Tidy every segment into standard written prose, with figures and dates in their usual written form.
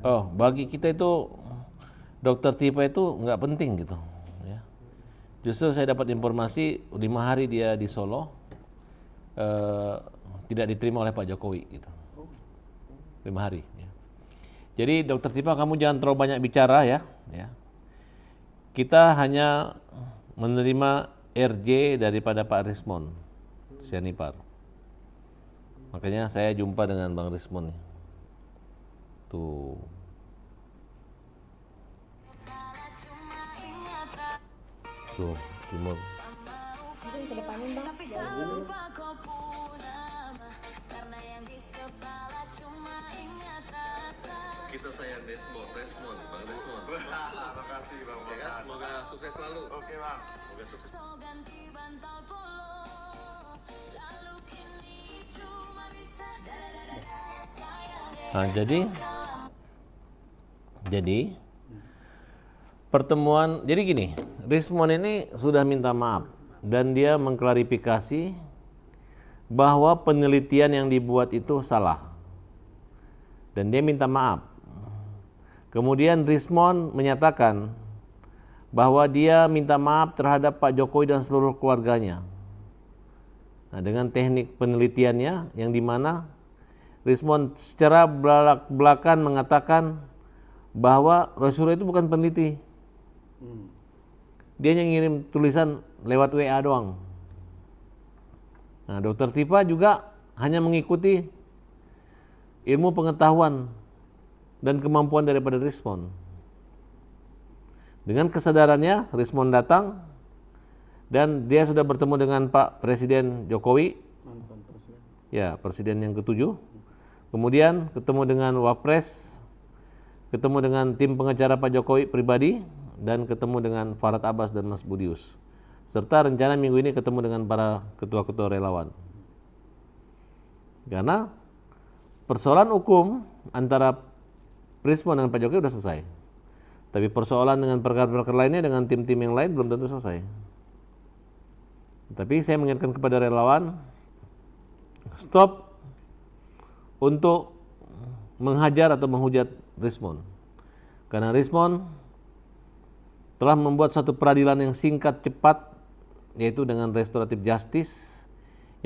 Oh, bagi kita itu dokter tipe itu nggak penting gitu. Ya. Justru saya dapat informasi 5 hari dia di Solo eh, tidak diterima oleh Pak Jokowi gitu. 5 hari. Ya. Jadi dokter tipe kamu jangan terlalu banyak bicara ya. Ya. Kita hanya menerima RJ daripada Pak Rismon Sianipar. Makanya saya jumpa dengan Bang Rismon nih. Tuh. Tuh, timur. Mungkin ke depannya Bang. Kita sayang Desmond, Bang Desmond. Terima kasih Bang. Oke kan? Semoga sukses selalu. Oke Bang. Semoga sukses. Nah, jadi pertemuan, jadi gini, Rismon ini sudah minta maaf dan dia mengklarifikasi bahwa penelitian yang dibuat itu salah dan dia minta maaf. Kemudian Rismon menyatakan bahwa dia minta maaf terhadap Pak Jokowi dan seluruh keluarganya. Nah, dengan teknik penelitiannya yang dimana Rismon secara belak-belakan mengatakan bahwa Roy itu bukan peneliti. Dia yang ngirim tulisan lewat WA doang. Nah, Dokter Tipa juga hanya mengikuti ilmu pengetahuan dan kemampuan daripada Rismon. Dengan kesadarannya, Rismon datang dan dia sudah bertemu dengan Pak Presiden Jokowi, ya Presiden yang ke-7. Kemudian ketemu dengan Wapres, ketemu dengan tim pengacara Pak Jokowi pribadi, dan ketemu dengan Farhad Abbas dan Mas Budius. Serta rencana minggu ini ketemu dengan para ketua-ketua relawan. Karena persoalan hukum antara Rismon dengan Pak Jokowi sudah selesai. Tapi persoalan dengan perkara-perkara lainnya dengan tim-tim yang lain belum tentu selesai. Tapi saya mengingatkan kepada relawan, stop untuk menghajar atau menghujat Rismon. Karena Rismon telah membuat satu peradilan yang singkat, cepat, yaitu dengan restoratif justice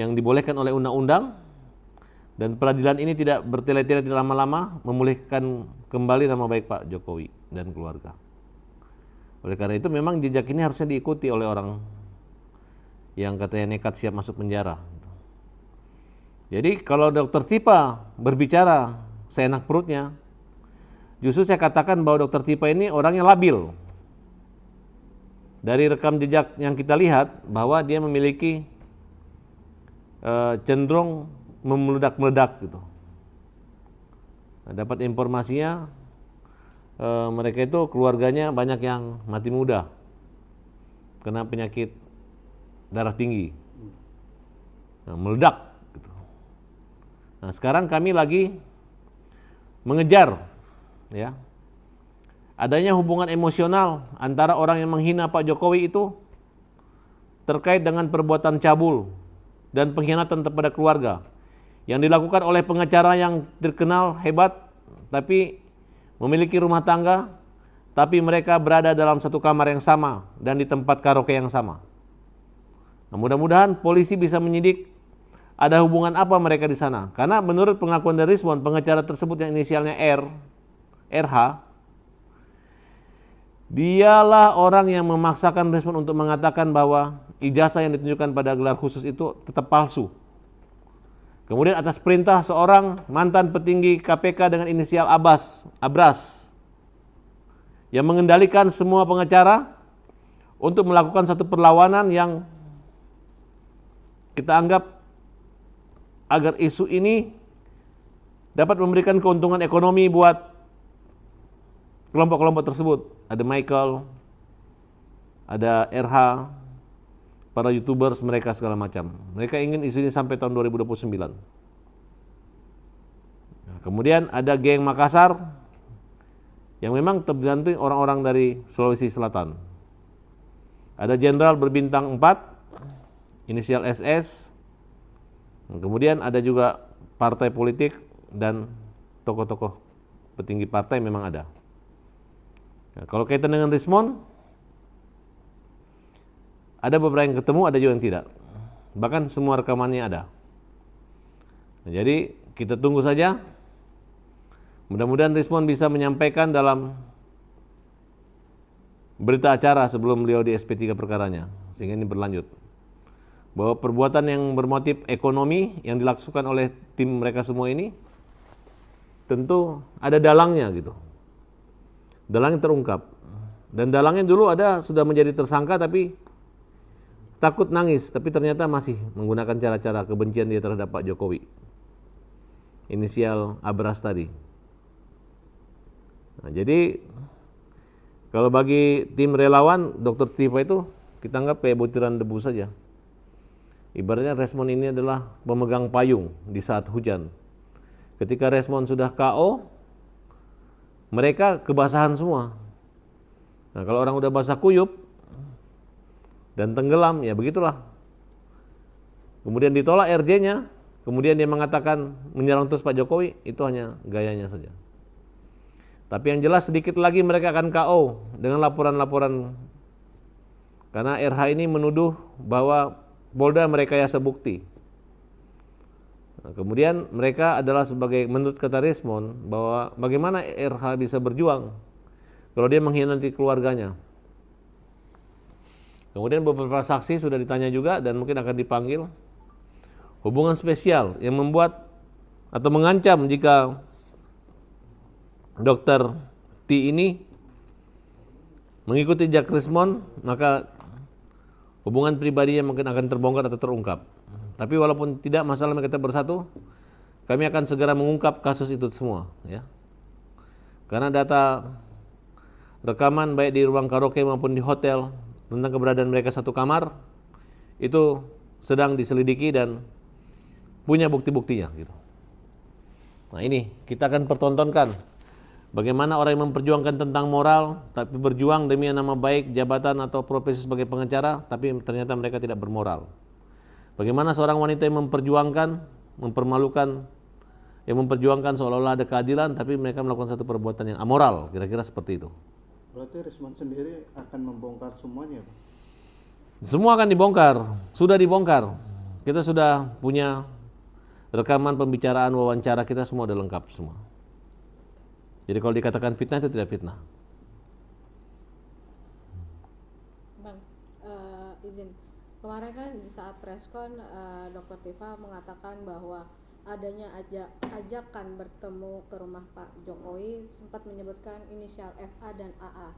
yang dibolehkan oleh undang-undang, dan peradilan ini tidak bertele-tele, tidak lama-lama, memulihkan kembali nama baik Pak Jokowi dan keluarga. Oleh karena itu memang jejak ini harusnya diikuti oleh orang yang katanya nekat siap masuk penjara. Jadi kalau Dokter Tipa berbicara seenak perutnya, justru saya katakan bahwa Dokter Tipa ini orangnya labil. Dari rekam jejak yang kita lihat bahwa dia memiliki cenderung memeledak-meledak gitu. Nah, dapat informasinya mereka itu keluarganya banyak yang mati muda, kena penyakit darah tinggi, nah, meledak. Gitu. Nah sekarang kami lagi mengejar, ya, adanya hubungan emosional antara orang yang menghina Pak Jokowi itu terkait dengan perbuatan cabul dan pengkhianatan kepada keluarga yang dilakukan oleh pengacara yang terkenal hebat tapi memiliki rumah tangga, tapi mereka berada dalam satu kamar yang sama dan di tempat karaoke yang sama. Nah, mudah-mudahan polisi bisa menyidik ada hubungan apa mereka di sana. Karena menurut pengakuan dari Rismon, pengacara tersebut yang inisialnya RH, dialah orang yang memaksakan Rismon untuk mengatakan bahwa ijazah yang ditunjukkan pada gelar khusus itu tetap palsu. Kemudian atas perintah seorang mantan petinggi KPK dengan inisial Abras, yang mengendalikan semua pengacara untuk melakukan satu perlawanan yang kita anggap agar isu ini dapat memberikan keuntungan ekonomi buat kelompok-kelompok tersebut. Ada Michael, ada RH, para YouTubers mereka segala macam. Mereka ingin isu ini sampai tahun 2029. Nah, kemudian ada geng Makassar yang memang tergantung orang-orang dari Sulawesi Selatan. Ada jenderal berbintang 4, inisial SS. Kemudian ada juga partai politik dan tokoh-tokoh petinggi partai memang ada. Nah, kalau kaitan dengan Rismond, ada beberapa yang ketemu, ada juga yang tidak. Bahkan semua rekamannya ada. Nah, jadi kita tunggu saja. Mudah-mudahan Rismond bisa menyampaikan dalam berita acara sebelum beliau di SP3 perkaranya, sehingga ini berlanjut. Bahwa perbuatan yang bermotif ekonomi yang dilakukan oleh tim mereka semua ini tentu ada dalangnya gitu. Dalangnya terungkap. Dan dalangnya dulu ada sudah menjadi tersangka tapi takut nangis, tapi ternyata masih menggunakan cara-cara kebencian dia terhadap Pak Jokowi. Inisial Abras tadi. Nah, jadi kalau bagi tim relawan Dr. Tiva itu kita anggap kayak butiran debu saja. Ibaratnya Rismond ini adalah pemegang payung di saat hujan. Ketika Rismond sudah KO, mereka kebasahan semua. Nah, kalau orang udah basah kuyup dan tenggelam, ya begitulah. Kemudian ditolak RJ-nya, kemudian dia mengatakan menyerang terus Pak Jokowi, itu hanya gayanya saja. Tapi yang jelas sedikit lagi mereka akan KO dengan laporan-laporan, karena RH ini menuduh bahwa Polda merekayasa bukti. Nah, kemudian mereka adalah sebagai, menurut kata Rismond, bahwa bagaimana RH bisa berjuang kalau dia mengkhianati keluarganya. Kemudian beberapa saksi sudah ditanya juga dan mungkin akan dipanggil. Hubungan spesial yang membuat atau mengancam jika Dr. T ini mengikuti jejak Rismond, maka hubungan pribadinya mungkin akan terbongkar atau terungkap. Tapi walaupun tidak, masalah kita bersatu, kami akan segera mengungkap kasus itu semua, ya. Karena data rekaman baik di ruang karaoke maupun di hotel tentang keberadaan mereka satu kamar itu sedang diselidiki dan punya bukti-buktinya, gitu. Nah, ini kita akan pertontonkan bagaimana orang yang memperjuangkan tentang moral, tapi berjuang demi nama baik, jabatan atau profesi sebagai pengacara, tapi ternyata mereka tidak bermoral. Bagaimana seorang wanita yang memperjuangkan, mempermalukan, yang memperjuangkan seolah-olah ada keadilan, tapi mereka melakukan satu perbuatan yang amoral, kira-kira seperti itu. Berarti Rismond sendiri akan membongkar semuanya, Pak? Semua akan dibongkar, sudah dibongkar. Kita sudah punya rekaman pembicaraan, wawancara kita semua udah lengkap semua. Jadi kalau dikatakan fitnah itu tidak fitnah. Bang, izin. Kemarin kan di saat preskon Dr. Tiva mengatakan bahwa adanya ajakan bertemu ke rumah Pak Jokowi sempat menyebutkan inisial FA dan AA.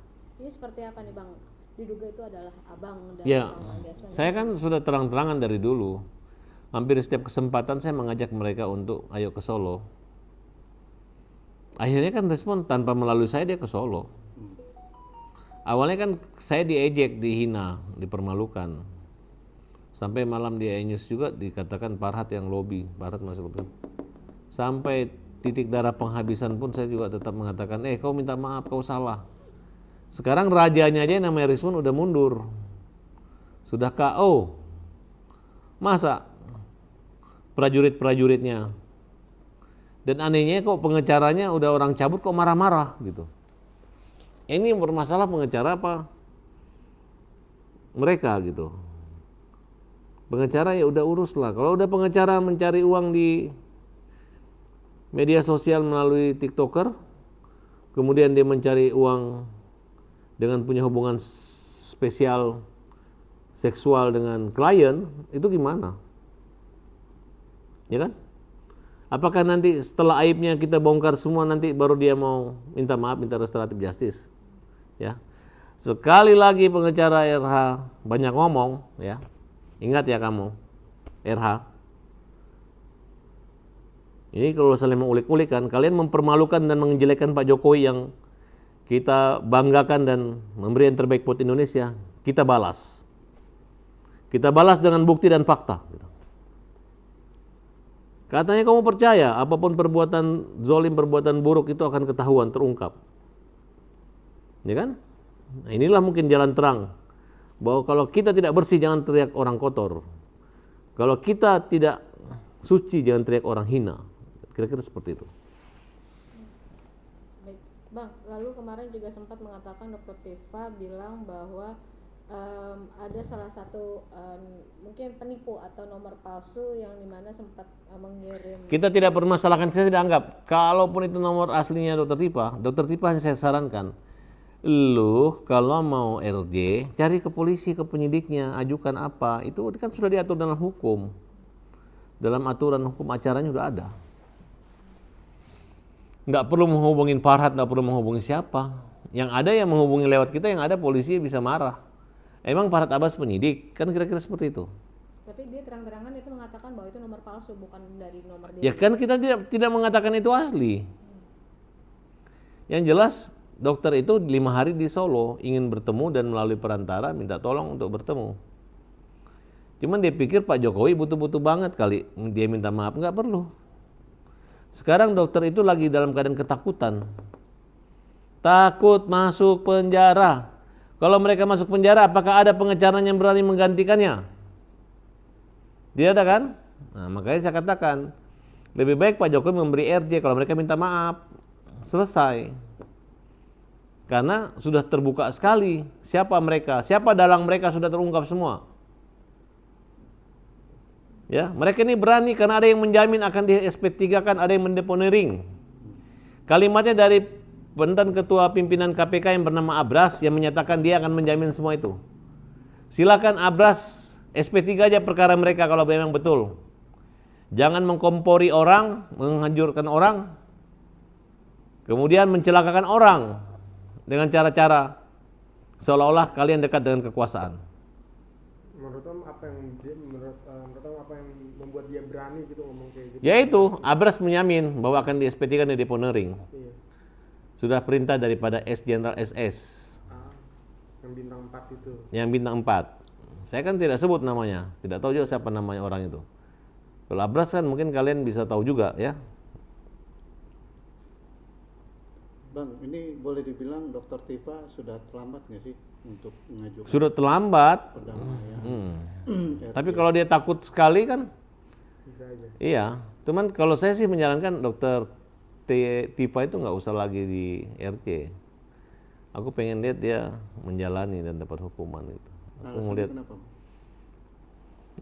Ini seperti apa nih Bang? Diduga itu adalah abang dan Ya, Bang Andiaswan. saya kan sudah terang-terangan dari dulu. Hampir setiap kesempatan saya mengajak mereka untuk ayo ke Solo. Akhirnya kan Rismond tanpa melalui saya dia ke Solo. Awalnya kan saya diejek, dihina, dipermalukan. Sampai malam di iNews juga dikatakan Farhad yang lobby, Farhad masuk lobby. Sampai titik darah penghabisan pun saya juga tetap mengatakan, kau minta maaf, kau salah. Sekarang rajanya aja yang namanya Rismond udah mundur. Sudah KO. Masa prajurit-prajuritnya. Dan anehnya kok pengecaranya udah orang cabut kok marah-marah gitu. Ini yang bermasalah pengecara apa? Mereka gitu. Pengecara ya udah urus lah. Kalau udah pengecara mencari uang di media sosial melalui TikToker, kemudian dia mencari uang dengan punya hubungan spesial seksual dengan klien, itu gimana? Ya kan? Apakah nanti setelah aibnya kita bongkar semua nanti baru dia mau minta maaf, minta restoratif justice? Ya. Sekali lagi pengacara RH banyak ngomong, ya. Ingat ya kamu, RH. Ini kalau saling mengulik-ulik kan, kalian mempermalukan dan menjelekkan Pak Jokowi yang kita banggakan dan memberi yang terbaik buat Indonesia, kita balas. Kita balas dengan bukti dan fakta. Katanya kamu percaya apapun perbuatan zolim, perbuatan buruk itu akan ketahuan, terungkap. Ya kan? Nah, inilah mungkin jalan terang. Bahwa kalau kita tidak bersih jangan teriak orang kotor. Kalau kita tidak suci jangan teriak orang hina. Kira-kira seperti itu. Bang, lalu kemarin juga sempat mengatakan Dokter Tifa bilang bahwa ada salah satu mungkin penipu atau nomor palsu yang dimana sempat mengirim. Kita tidak permasalahkan, saya tidak anggap. Kalaupun itu nomor aslinya Dokter Tipa yang saya sarankan, lu kalau mau RJ, cari ke polisi, ke penyidiknya, ajukan apa, itu kan sudah diatur dalam hukum. Dalam aturan hukum acaranya sudah ada. Nggak perlu menghubungin Farhat, nggak perlu menghubungi siapa. Yang ada yang menghubungi lewat kita, yang ada polisi bisa marah. Emang Farhat Abbas penyidik? Kan kira-kira seperti itu. Tapi dia terang-terangan itu mengatakan bahwa itu nomor palsu, bukan dari nomor dia. Ya kan kita tidak mengatakan itu asli. Yang jelas dokter itu 5 hari di Solo ingin bertemu dan melalui perantara minta tolong untuk bertemu. Cuman dia pikir Pak Jokowi butuh-butuh banget kali dia minta maaf, nggak perlu. Sekarang dokter itu lagi dalam keadaan ketakutan. Takut masuk penjara. Kalau mereka masuk penjara, apakah ada pengacara yang berani menggantikannya? Tidak ada kan? Nah, makanya saya katakan, lebih baik Pak Jokowi memberi RJ kalau mereka minta maaf. Selesai. Karena sudah terbuka sekali siapa mereka, siapa dalang mereka sudah terungkap semua. Ya, mereka ini berani karena ada yang menjamin akan di SP3 kan, ada yang mendeponering. Kalimatnya dari mantan ketua pimpinan KPK yang bernama Abras yang menyatakan dia akan menjamin semua itu. Silakan Abras SP3 aja perkara mereka kalau memang betul. Jangan mengkompori orang, menghancurkan orang, kemudian mencelakakan orang dengan cara-cara seolah-olah kalian dekat dengan kekuasaan. Menurut Om apa yang membuat dia berani gitu ngomong kayak gitu? Yaitu Abras menyamin bahwa akan di SP3 kan di deponering. Iya. Sudah perintah daripada Jenderal SS. Yang bintang 4 itu. Yang bintang 4. Saya kan tidak sebut namanya, tidak tahu juga siapa namanya orang itu. Kalau Abras kan mungkin kalian bisa tahu juga ya. Bang, ini boleh dibilang Dokter Tifa sudah terlambat nggak sih untuk mengajukan Sudah terlambat. perdamaian? Tapi kalau dia takut sekali kan, Bisa aja. iya. Cuman kalau saya sih menyarankan Dokter Tifa itu nggak usah lagi di RC. Aku pengen lihat dia menjalani dan dapat hukuman itu. Aku mau Alasannya lihat. kenapa?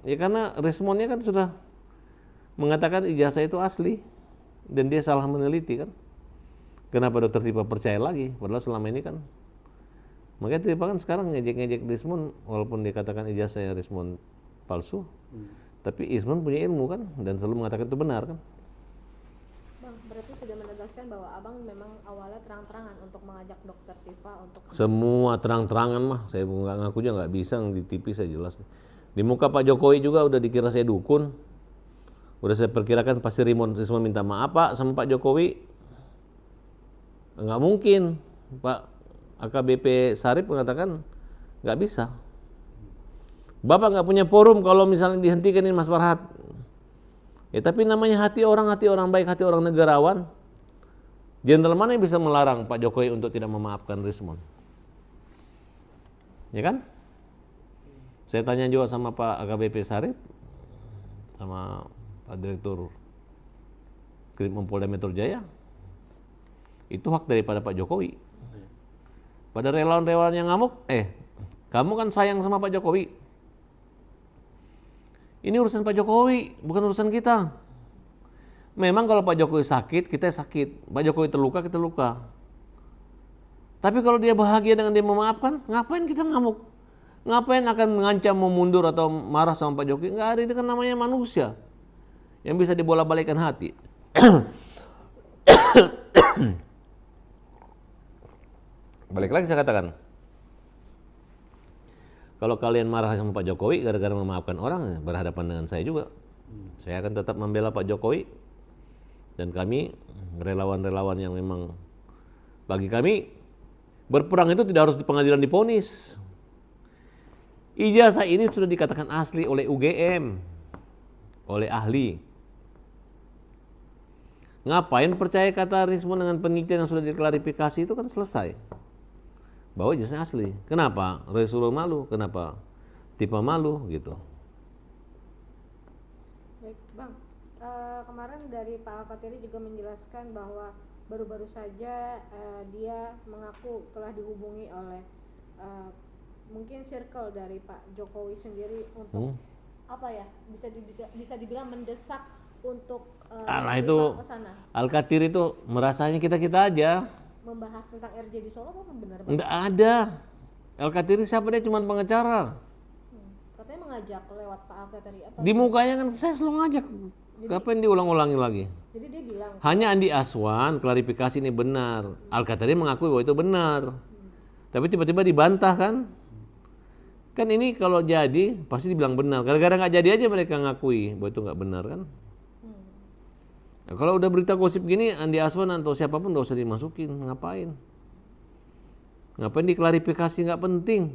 Ya karena responnya kan sudah mengatakan ijazah itu asli dan dia salah meneliti kan. Kenapa Dokter Tifa percaya lagi? Padahal selama ini kan, makanya Tifa kan sekarang ngejek-ngejek Rismon walaupun dikatakan ijazahnya Rismon palsu, tapi Ismon punya ilmu kan dan selalu mengatakan itu benar kan. Bang, berarti sudah menegaskan bahwa abang memang awalnya terang-terangan untuk mengajak Dokter Tifa untuk Semua terang-terangan mah, saya nggak ngaku juga nggak bisa di TV saya jelas. Di muka Pak Jokowi juga udah dikira saya dukun, udah saya perkirakan pasti Rismon minta maaf Pak sama Pak Jokowi. Nggak mungkin, Pak AKBP Sarip mengatakan nggak bisa. Bapak nggak punya forum kalau misalnya dihentikan ini Mas Farhat. Ya tapi namanya hati orang baik, hati orang negarawan. Jenderal mana yang bisa melarang Pak Jokowi untuk tidak memaafkan Rismon? Ya kan? Saya tanya juga sama Pak AKBP Sarip, sama Pak Direktur Krim Polda Metro Jaya. Itu hak daripada Pak Jokowi. Pada relawan-relawan yang ngamuk, kamu kan sayang sama Pak Jokowi. Ini urusan Pak Jokowi, bukan urusan kita. Memang kalau Pak Jokowi sakit, kita sakit. Pak Jokowi terluka, kita luka. Tapi kalau dia bahagia dengan dia memaafkan, ngapain kita ngamuk? Ngapain akan mengancam mau mundur atau marah sama Pak Jokowi? Nggak ada, itu kan namanya manusia yang bisa dibolak-balikkan hati. Balik lagi saya katakan, kalau kalian marah sama Pak Jokowi gara-gara memaafkan orang, berhadapan dengan saya juga. Saya akan tetap membela Pak Jokowi. Dan kami, relawan-relawan yang memang, bagi kami, berperang itu tidak harus di pengadilan diponis. Ijazah ini sudah dikatakan asli oleh UGM, oleh ahli. Ngapain percaya kata Rismon dengan penelitian yang sudah diklarifikasi itu kan selesai. Bahwa ijazah asli. Kenapa? Resulullah malu. Kenapa? Tifa malu gitu. Baik, Bang. Kemarin dari Pak Al-Fatiri juga menjelaskan bahwa baru-baru saja dia mengaku telah dihubungi oleh mungkin circle dari Pak Jokowi sendiri untuk apa ya, bisa dibilang mendesak untuk Nah itu Rifa ke sana Al-Katir itu merasanya kita-kita aja. membahas tentang RJ di Solo, apa benar Bang? Enggak ada. Al-Katir siapa, dia cuma pengacara. Katanya mengajak lewat Pak Alka tadi apa? Di mukanya kan saya selalu ngajak. Ngapain diulang-ulangi lagi? Jadi dia bilang Hanya Andi Aswan klarifikasi ini benar. Al-Qatari mengakui bahwa itu benar. Tapi tiba-tiba dibantah kan? Kan ini kalau jadi pasti dibilang benar. Gara-gara nggak jadi aja mereka ngakui bahwa itu nggak benar kan? Nah, kalau udah berita gosip gini, Andi Aswan atau siapapun nggak usah dimasukin. Ngapain? Ngapain diklarifikasi, nggak penting.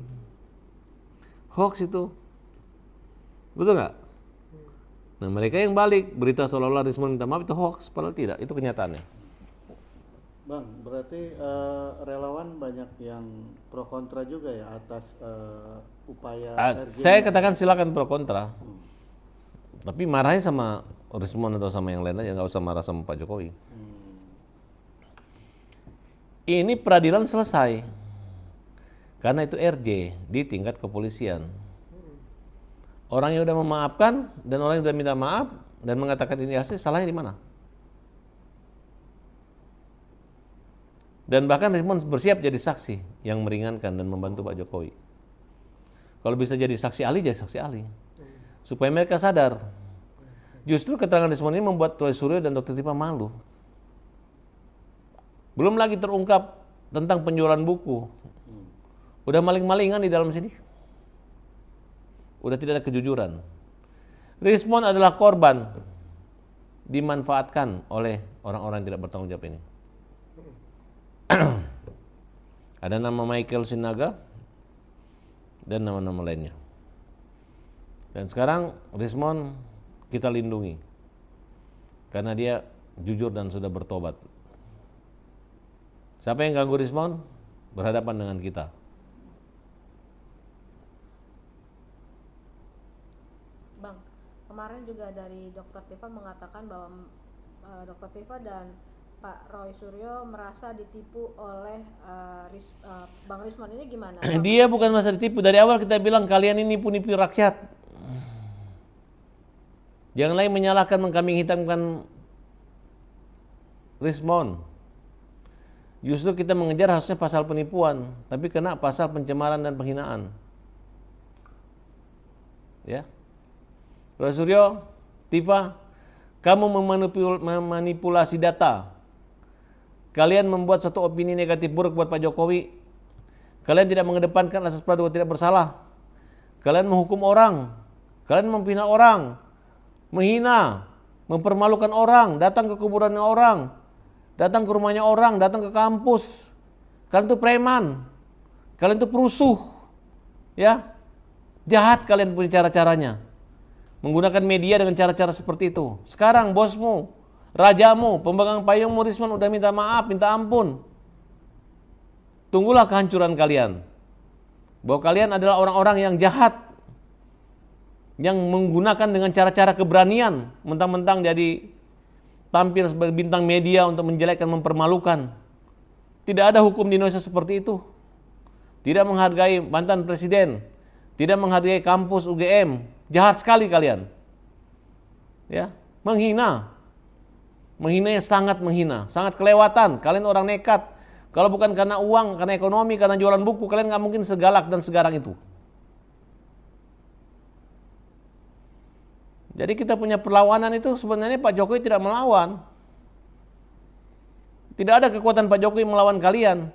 Hoax itu. Betul nggak? Nah mereka yang balik berita seolah-olah Rismon minta maaf itu hoax, padahal tidak, itu kenyataannya. Bang, berarti relawan banyak yang pro kontra juga ya atas upaya RJ. Saya katakan silakan pro kontra, tapi marahnya sama Rismon atau sama yang lain aja, nggak usah marah sama Pak Jokowi. Ini peradilan selesai karena itu RJ di tingkat kepolisian. Orang yang udah memaafkan dan orang yang udah minta maaf dan mengatakan ini asli, salahnya di mana? Dan bahkan Rismon bersiap jadi saksi yang meringankan dan membantu Pak Jokowi. Kalau bisa jadi saksi ahli, jadi saksi ahli. Supaya mereka sadar. Justru keterangan Rismon ini membuat Roy Suryo dan Dr. Tifa malu. Belum lagi terungkap tentang penjualan buku. Udah maling-malingan di dalam sini. Udah tidak ada kejujuran. Rismon adalah korban dimanfaatkan oleh orang-orang yang tidak bertanggung jawab ini. Ada nama Michael Sinaga dan nama-nama lainnya. Dan sekarang Rismon kita lindungi karena dia jujur dan sudah bertobat. Siapa yang ganggu Rismon berhadapan dengan kita. Bang, kemarin juga dari Dr. Tifa mengatakan bahwa Dr. Tifa dan Pak Roy Suryo merasa ditipu oleh Bang Rismon, ini gimana? Dia bukan masa ditipu. Dari awal kita bilang kalian ini nipu-nipu rakyat. Jangan lagi menyalahkan, mengkambing hitamkan Rismon. Justru kita mengejar harusnya pasal penipuan, tapi kena pasal pencemaran dan penghinaan. Ya. Roy Suryo, Tifa, kamu memanipulasi data. Kalian membuat satu opini negatif buruk buat Pak Jokowi. Kalian tidak mengedepankan asas praduga tidak bersalah. Kalian menghukum orang. Kalian memfitnah orang. Menghina, mempermalukan orang, datang ke kuburannya orang, datang ke rumahnya orang, datang ke kampus. Kalian itu preman. Kalian itu perusuh. Ya. Jahat kalian punya cara-caranya. Menggunakan media dengan cara-cara seperti itu. Sekarang bosmu, rajamu, pemegang payungmu Rismon udah minta maaf, minta ampun. Tunggulah kehancuran kalian. Bahwa kalian adalah orang-orang yang jahat, yang menggunakan dengan cara-cara keberanian, mentang-mentang jadi tampil sebagai bintang media untuk menjelekkan, mempermalukan. Tidak ada hukum di Indonesia seperti itu. Tidak menghargai mantan presiden, tidak menghargai kampus UGM. Jahat sekali kalian. Ya, menghina. Menghinanya sangat menghina, sangat kelewatan. Kalian orang nekat. Kalau bukan karena uang, karena ekonomi, karena jualan buku, kalian nggak mungkin segalak dan segarang itu. Jadi kita punya perlawanan itu sebenarnya Pak Jokowi tidak melawan. Tidak ada kekuatan Pak Jokowi melawan kalian.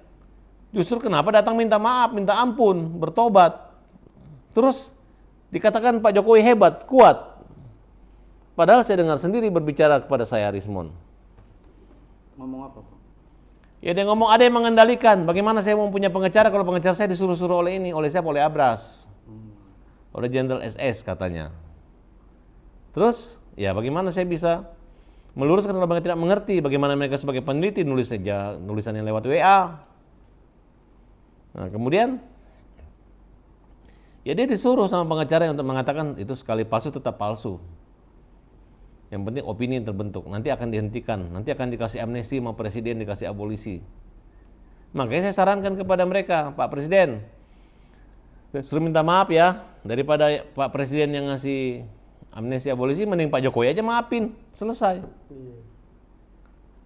Justru kenapa datang minta maaf, minta ampun, bertobat. Terus dikatakan Pak Jokowi hebat, kuat. Padahal saya dengar sendiri berbicara kepada saya Rismon. Ngomong apa, Pak? Ya dia ngomong ada yang mengendalikan. Bagaimana saya mau punya pengacara kalau pengacara saya disuruh-suruh oleh ini, oleh siapa? Oleh Abras. Oleh Jenderal SS katanya. Terus, ya bagaimana saya bisa meluruskan kalau mereka tidak mengerti bagaimana mereka sebagai peneliti nulis saja nulisan yang lewat WA. Nah, kemudian ya dia disuruh sama pengacara untuk mengatakan itu sekali palsu tetap palsu. Yang penting opini yang terbentuk. Nanti akan dihentikan. Nanti akan dikasih amnesti sama presiden, dikasih abolisi. Makanya saya sarankan kepada mereka, Pak Presiden, suruh minta maaf ya. Daripada Pak Presiden yang ngasih amnesti abolisi, mending Pak Jokowi aja maafin. Selesai. Iya.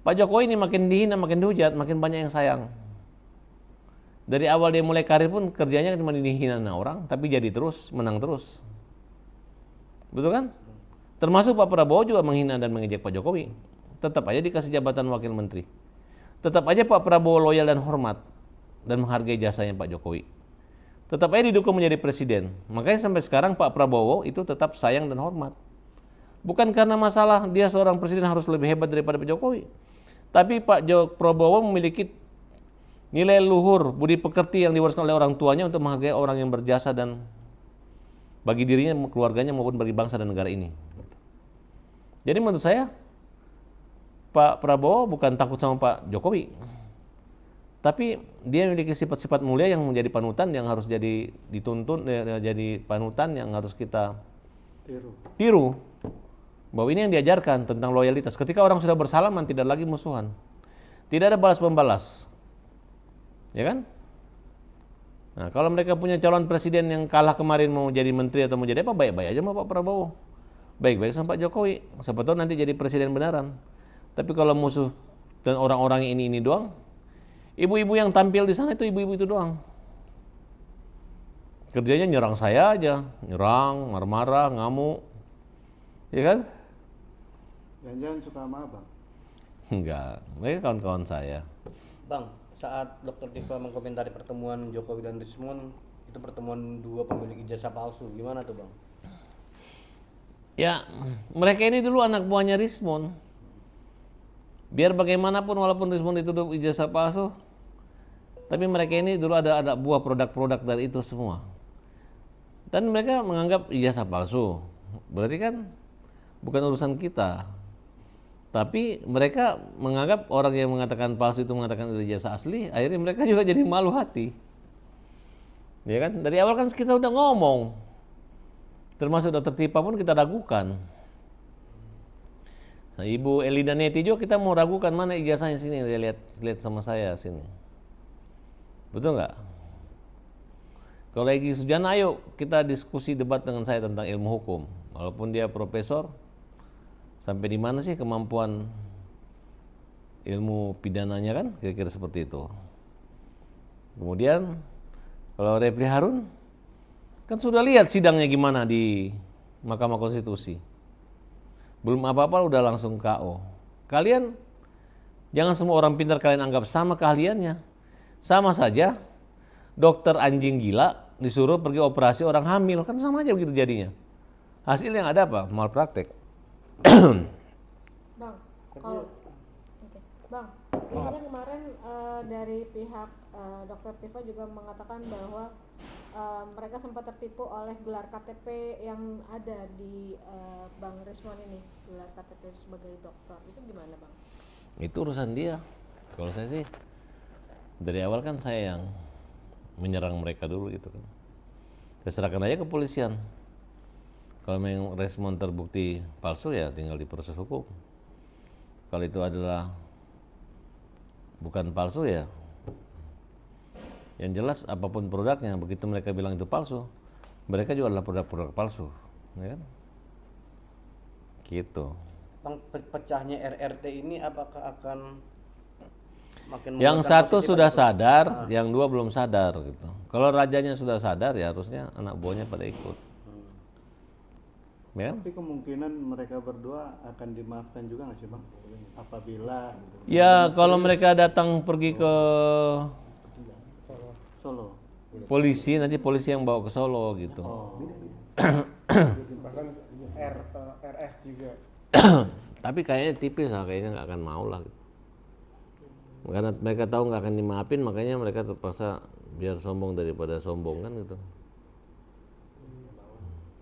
Pak Jokowi ini makin dihina, makin dihujat, makin banyak yang sayang. Dari awal dia mulai karir pun kerjanya cuma dihina orang, tapi jadi terus, menang terus. Betul kan? Termasuk Pak Prabowo juga menghina dan mengejek Pak Jokowi. Tetap aja dikasih jabatan wakil menteri. Tetap aja Pak Prabowo loyal dan hormat dan menghargai jasanya Pak Jokowi. Tetap aja didukung menjadi presiden. Makanya sampai sekarang Pak Prabowo itu tetap sayang dan hormat. Bukan karena masalah dia seorang presiden harus lebih hebat daripada Pak Jokowi. Tapi Pak Prabowo memiliki nilai luhur, budi pekerti yang diwariskan oleh orang tuanya untuk menghargai orang yang berjasa dan bagi dirinya, keluarganya maupun bagi bangsa dan negara ini. Jadi menurut saya Pak Prabowo bukan takut sama Pak Jokowi, tapi dia memiliki sifat-sifat mulia yang menjadi panutan, yang harus jadi dituntun, jadi panutan yang harus kita tiru. Bahwa ini yang diajarkan tentang loyalitas. Ketika orang sudah bersalaman, tidak lagi musuhan, tidak ada balas membalas, ya kan? Nah, kalau mereka punya calon presiden yang kalah kemarin mau jadi menteri atau mau jadi apa, baik-baik aja sama Pak Prabowo, baik-baik sama Pak Jokowi. Siapa tahu nanti jadi presiden beneran. Tapi kalau musuh dan orang-orang ini doang, ibu-ibu yang tampil di sana itu ibu-ibu itu doang. Kerjanya nyerang saya aja, nyerang, marah-marah, ngamuk, ya kan? Jangan suka sama abang. Enggak, mereka kawan-kawan saya. Bang, saat Dr. Tifa mengkomentari pertemuan Jokowi dan Rismon, itu pertemuan dua pemilik ijazah palsu, gimana tuh Bang? Ya, mereka ini dulu anak buahnya Rismon. Biar bagaimanapun walaupun Rismon itu dulu ijazah palsu, tapi mereka ini dulu ada buah produk-produk dari itu semua. Dan mereka menganggap ijazah palsu. Berarti kan bukan urusan kita. Tapi mereka menganggap orang yang mengatakan palsu itu mengatakan itu ijazah asli, akhirnya mereka juga jadi malu hati. Ya kan? Dari awal kan kita udah ngomong. Termasuk Dr. Tifa pun kita ragukan. Nah, Ibu Elida Neti juga kita mau ragukan mana ijazahnya sini, dia lihat sama saya sini. Betul nggak? Kalau Egy Sujana, ayo kita diskusi debat dengan saya tentang ilmu hukum. Walaupun dia profesor, sampai di mana sih kemampuan ilmu pidananya kan? Kira-kira seperti itu. Kemudian kalau Refli Harun kan sudah lihat sidangnya gimana di Mahkamah Konstitusi. Belum apa-apa udah langsung KO. Kalian jangan semua orang pintar kalian anggap sama keahliannya. Sama saja dokter anjing gila disuruh pergi operasi orang hamil, kan sama aja begitu jadinya. Hasil yang ada apa? Malpraktek. Bang, kalau Bang, ini kan kemarin dari pihak Dr. Tifa juga mengatakan bahwa mereka sempat tertipu oleh gelar KTP yang ada di Bang Rismon ini, gelar KTP sebagai dokter. Itu gimana Bang? Itu urusan dia. Kalau saya sih dari awal kan saya yang menyerang mereka dulu gitu kan. Saya serahkan aja ke kepolisian. Kalau memang Rismon terbukti palsu ya tinggal diproses hukum. Kalau itu adalah bukan palsu ya, yang jelas apapun produknya, begitu mereka bilang itu palsu, mereka juga adalah produk-produk palsu, ya kan? Gitu. Bang, pecahnya RRT ini apakah akan makin Yang menguatkan satu posisi sudah Pak Jokowi? sadar, yang dua belum sadar gitu. Kalau rajanya sudah sadar ya harusnya anak buahnya pada ikut. Ya kan? Tapi kemungkinan mereka berdua akan dimaafkan juga nggak sih bang? Apabila Ya kalau mereka datang pergi ke Solo. polisi, nanti polisi yang bawa ke Solo gitu. Oh. Bahkan RS juga. Tapi kayaknya tipis lah, kayaknya nggak akan mau lah. Gitu. Karena mereka tahu nggak akan dimaafin, makanya mereka terpaksa biar sombong daripada sombong kan gitu.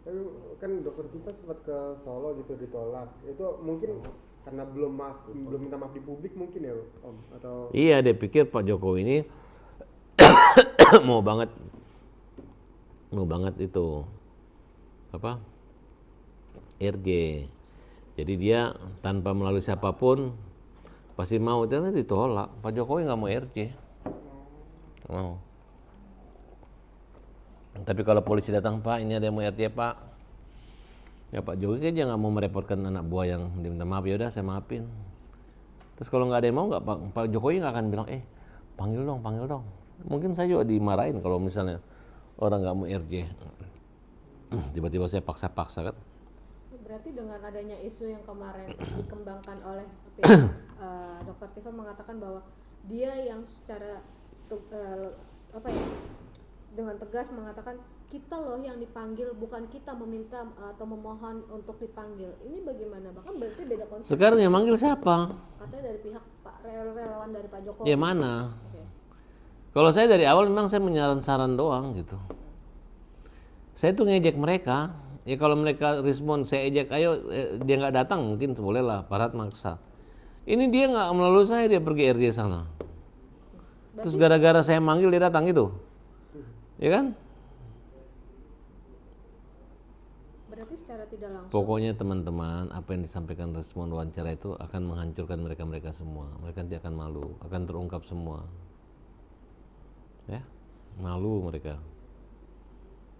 Tapi kan Dr. Tifa sempat ke Solo gitu ditolak. Itu mungkin karena belum minta maaf di publik mungkin ya Om, atau Iya, dia pikir Pak Jokowi ini mau banget itu apa? RJ. Jadi dia tanpa melalui siapapun pasti mau, ternyata ditolak. Pak Jokowi nggak mau RJ. Nggak mau. Tapi kalau polisi datang, Pak ini ada yang mau RJ Pak. Ya Pak Jokowi aja nggak mau merepotkan anak buah yang diminta maaf, ya udah saya maafin. Terus kalau nggak ada yang mau, nggak Pak Jokowi nggak akan bilang, panggil dong. Mungkin saya juga dimarahin kalau misalnya orang nggak mau RJ. Tiba-tiba saya paksa kan. Berarti dengan adanya isu yang kemarin dikembangkan oleh Dr. Tifa mengatakan bahwa dia yang secara dengan tegas mengatakan kita loh yang dipanggil, bukan kita meminta atau memohon untuk dipanggil. Ini bagaimana? Bahkan berarti beda konsep. Sekarang yang manggil siapa? Katanya dari pihak relawan dari Pak Jokowi. Ya mana? Oke. Kalau saya dari awal memang saya menyaran doang gitu. Saya tuh ngejek mereka. Ya kalau mereka respon saya ejek, ayo dia nggak datang mungkin boleh lah, aparat maksa. Ini dia nggak melalui saya, dia pergi RJ sana. Terus gara-gara saya manggil dia datang gitu, ya kan? Berarti secara tidak langsung. Pokoknya teman-teman, apa yang disampaikan respon wawancara itu akan menghancurkan mereka semua. Mereka nanti akan malu, akan terungkap semua. Ya, malu mereka.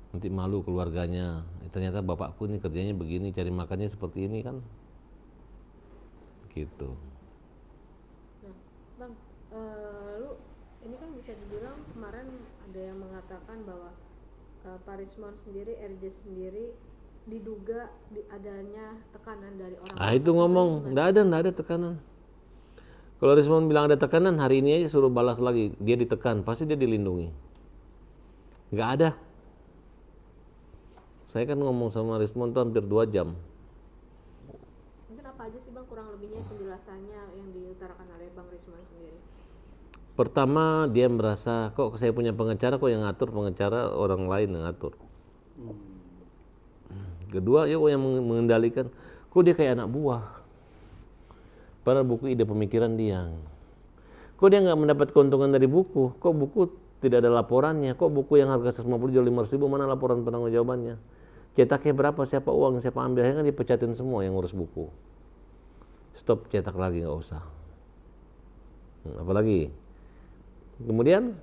Nanti malu keluarganya. Ternyata bapakku ini kerjanya begini, cari makannya seperti ini kan. Gitu. Nah, Bang, lu ini kan bisa dibilang kemarin ada yang mengatakan bahwa Pak Rismon sendiri, RJ sendiri diduga adanya tekanan dari orang. Itu ngomong, nggak ada tekanan. Kalau Rismon bilang ada tekanan, hari ini aja suruh balas lagi, dia ditekan, pasti dia dilindungi. Nggak ada. Saya kan ngomong sama Rismon tuh hampir 2 jam. Mungkin apa aja sih Bang kurang lebihnya penjelasannya yang diutarakan oleh Bang Rismon sendiri? Pertama dia merasa kok saya punya pengacara, kok yang ngatur pengacara orang lain yang ngatur. Kedua, kok yang mengendalikan, kok dia kayak anak buah. Padahal buku ide pemikiran dia. Kok dia nggak mendapat keuntungan dari buku? Kok buku tidak ada laporannya? Kok buku yang harga 150 jual 500 ribu, mana laporan penanggung jawabannya? Cetaknya berapa? Siapa uang? Siapa ambil? Akhirnya kan dipecatin semua yang ngurus buku. Stop cetak lagi, nggak usah. Apalagi? Kemudian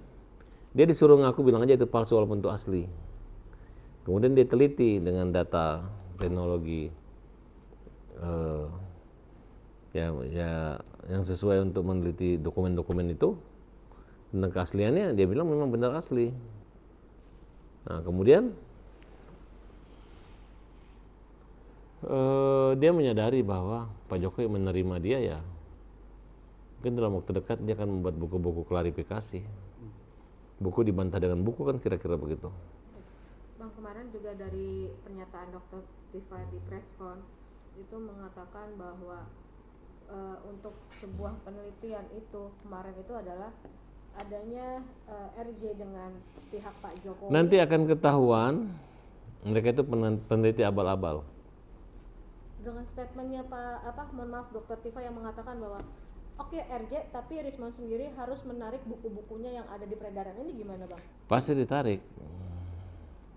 dia disuruh ngaku, bilang aja itu palsu walaupun itu asli. Kemudian dia teliti dengan data teknologi yang sesuai untuk meneliti dokumen-dokumen itu tentang keasliannya, dia bilang memang benar asli. Nah kemudian dia menyadari bahwa Pak Jokowi menerima dia, ya mungkin dalam waktu dekat dia akan membuat buku-buku klarifikasi. Buku dibantah dengan buku kan, kira-kira begitu. Bang, kemarin juga dari pernyataan Dr. Tifa di preskon itu mengatakan bahwa untuk sebuah penelitian itu kemarin itu adalah adanya RJ dengan pihak Pak Jokowi. Nanti akan ketahuan mereka itu peneliti abal-abal. Dengan statementnya mohon maaf Dr. Tifa yang mengatakan bahwa oke, RJ, tapi Rismon sendiri harus menarik buku-bukunya yang ada di peredaran ini, gimana Bang? Pasti ditarik.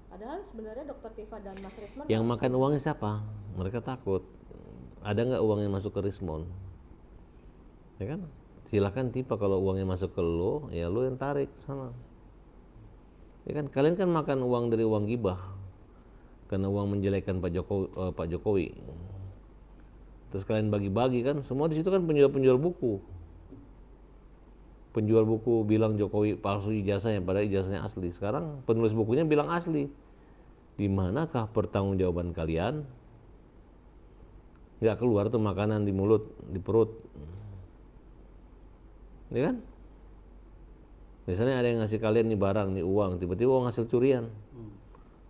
Padahal sebenarnya Dr. Tifa dan Mas Rismon Yang makan uangnya siapa? Mereka takut. Ada nggak uang yang masuk ke Rismon? Ya kan? Silakan Tifa, kalau uangnya masuk ke lo, ya lo yang tarik sana. Ya kan? Kalian kan makan uang dari uang gibah, karena uang menjelekkan Pak Jokowi. Terus kalian bagi-bagi kan, semua di situ kan penjual buku. Penjual buku bilang Jokowi palsu ijazahnya, padahal ijazahnya asli. Sekarang penulis bukunya bilang asli. Di manakah pertanggungjawaban kalian? Nggak keluar tuh makanan di mulut, di perut. Ya kan? Misalnya ada yang ngasih kalian nih barang, nih uang, tiba-tiba uang hasil curian.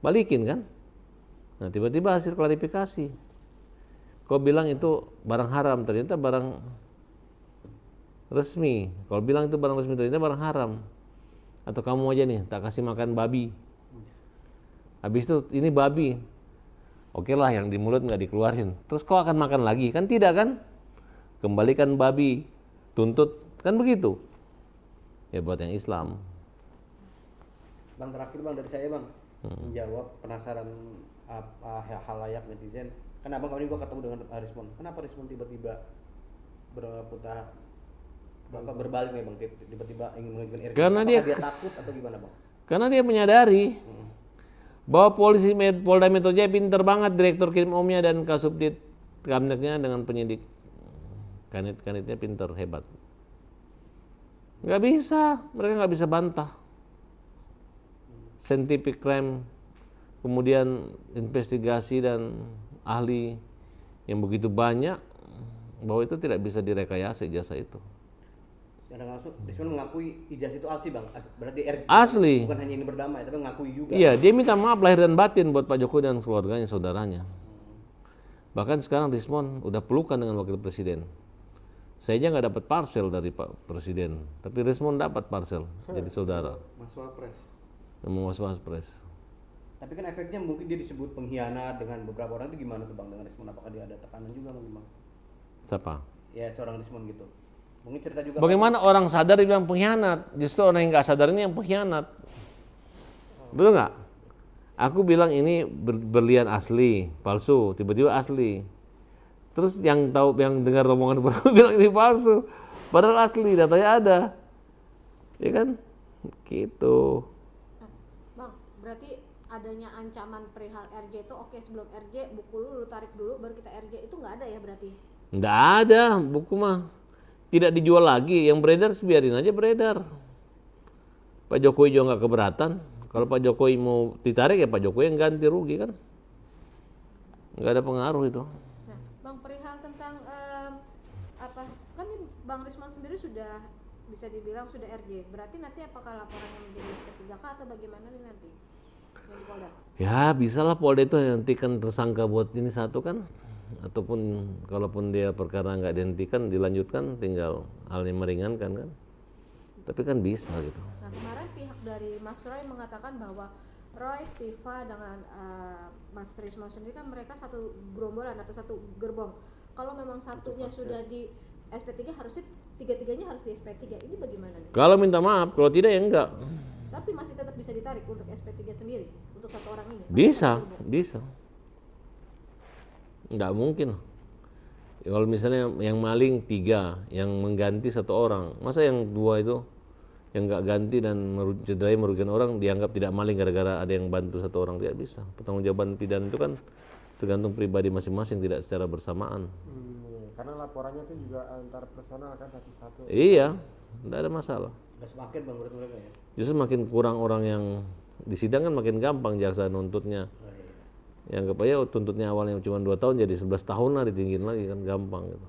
Balikin kan? Nah tiba-tiba hasil klarifikasi. Kau bilang itu barang haram, ternyata barang resmi. Kalau bilang itu barang resmi, ternyata barang haram. Atau kamu aja nih, tak kasih makan babi. Habis itu ini babi. Oke lah, yang di mulut nggak dikeluarin. Terus kau akan makan lagi? Kan tidak kan? Kembalikan babi, tuntut, kan begitu. Ya buat yang Islam. Bang, terakhir Bang dari saya Bang, menjawab penasaran halayak netizen. Kan abang kali ini gua ketemu dengan Rismon. Kenapa Rismon tiba-tiba berbalik nih bang, tiba-tiba ingin mengajukan RJ? Karena Apakah dia dia takut atau gimana bang? Karena dia menyadari bahwa polisi Polda Metro Jaya pinter banget, Direktur Krim Umnya dan Kasubdit Kamneknya dengan penyidik. Kanit-kanitnya pinter, hebat. Nggak bisa, mereka nggak bisa bantah. Scientific crime, kemudian investigasi dan ahli yang begitu banyak, bahwa itu tidak bisa direkayasa ijazah itu. Secara langsung, Rismon mengakui ijazah itu asli bang, berarti RJ Asli. bukan hanya ini berdamai, tapi mengakui juga. Iya, dia minta maaf lahir dan batin buat Pak Jokowi dan keluarganya, saudaranya. Bahkan sekarang Rismon udah pelukan dengan Wakil Presiden. Saya aja nggak dapat parcel dari Pak Presiden, tapi Rismon dapat parcel jadi saudara. Mas Wapres. Mas Wapres. Tapi kan efeknya mungkin dia disebut pengkhianat dengan beberapa orang, itu gimana tuh bang dengan Rismon? Apakah dia ada tekanan juga mungkin bang? Siapa? Ya seorang Rismon gitu. Mungkin cerita juga. Bagaimana orang sadar dibilang pengkhianat? Justru orang yang nggak sadar ini yang pengkhianat. Betul nggak? Aku bilang ini berlian asli, palsu, tiba-tiba asli. Terus yang tahu, yang dengar rombongan bilang ini palsu, padahal asli, datanya ada, ya kan? Gitu. Bang, berarti adanya ancaman perihal RJ itu oke, sebelum RJ buku lu tarik dulu baru kita RJ, itu nggak ada ya berarti? Nggak ada, buku mah tidak dijual lagi, yang beredar biarin aja beredar. Pak Jokowi juga nggak keberatan. Kalau Pak Jokowi mau ditarik ya Pak Jokowi yang ganti, rugi kan? Nggak ada pengaruh itu. Nah, Bang, perihal tentang apa kan ini Bang Rismon sendiri sudah bisa dibilang sudah RJ, berarti nanti apakah laporannya menjadi SP3K atau bagaimana nih nanti yang di Polda? Ya bisa lah Polda itu nanti kan tersangka buat ini satu kan, ataupun kalaupun dia perkara nggak dihentikan dilanjutkan, tinggal halnya meringankan kan, tapi kan bisa gitu. Nah, kemarin pihak dari Mas Roy mengatakan bahwa Roy, Tifa dengan Mas Rismon sendiri kan mereka satu gerombolan atau satu gerbong. Kalau memang satunya sudah di SP3 harusnya tiga-tiganya harus di SP3. Ini bagaimana nih? Kalau minta maaf, kalau tidak ya enggak. Tapi masih tetap bisa ditarik untuk SP3 sendiri untuk satu orang ini. Bisa, bisa. Nggak mungkin. Ya, kalau misalnya yang maling 3, yang mengganti 1 orang, masa yang 2 itu yang nggak ganti dan cederai merugikan orang dianggap tidak maling gara-gara ada yang bantu 1 orang? Tidak bisa. Pertanggungjawaban pidana itu kan tergantung pribadi masing-masing, tidak secara bersamaan. Iya. Karena laporannya itu juga antar personal kan satu-satu. Iya, tidak ada masalah. Udah semakin bang menurut mereka ya. Justru makin kurang orang yang disidang kan makin gampang jaksa nuntutnya. Oh, iya. Yang aja tuntutnya awalnya cuma 2 tahun jadi 11 tahun lah, ditinggin lagi kan, gampang gitu.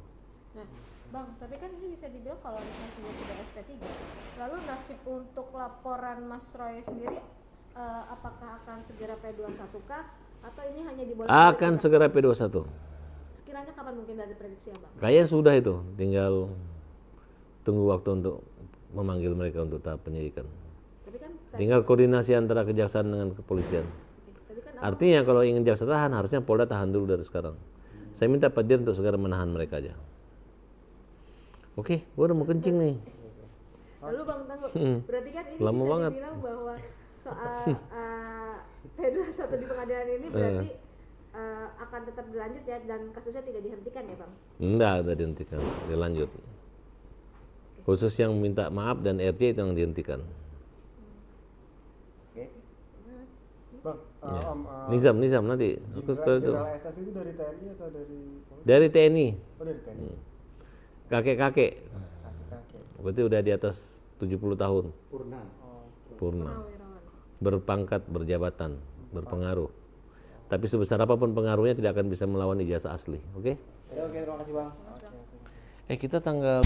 Nah, Bang, tapi kan ini bisa dibilang kalau Rismon sendiri sudah SP3. Lalu nasib untuk laporan Mas Roy sendiri apakah akan segera P21 kah atau ini hanya dibolehkan? Akan segera P21. Sekiranya kapan mungkin dari prediksi ya, Bang? Kayaknya sudah itu, tinggal tunggu waktu untuk memanggil mereka untuk tahap penyidikan. Tapi kan Tinggal koordinasi antara kejaksaan dengan kepolisian. tadi kan Artinya kalau ingin jaksa tahan, harusnya Polda tahan dulu dari sekarang. Saya minta Pak Dir untuk segera menahan mereka aja. Oke, gue udah mau kencing nih. lalu Bang tunggu. Berarti kan ini Lama bisa banget. dibilang bahwa soal P21 di pengadilan ini berarti akan tetap dilanjut ya dan kasusnya tidak dihentikan ya, Bang? Enggak, udah dihentikan, dilanjut. Khusus yang minta maaf dan RJ itu yang dihentikan. Oke. Bang, Ya. Om, Nizam nanti. Aku tahu itu. Jenderal SS itu dari TNI atau dari Polri? Dari TNI, Oh, dari TNI. kakek-kakek. Kakek. Berarti udah di atas 70 tahun, Purna. Oh, purna. Purnawirawan. Berpangkat, berjabatan, berpengaruh. Tapi sebesar apapun pengaruhnya tidak akan bisa melawan ijazah asli. Oke? Oke, terima kasih bang. Kita tanggal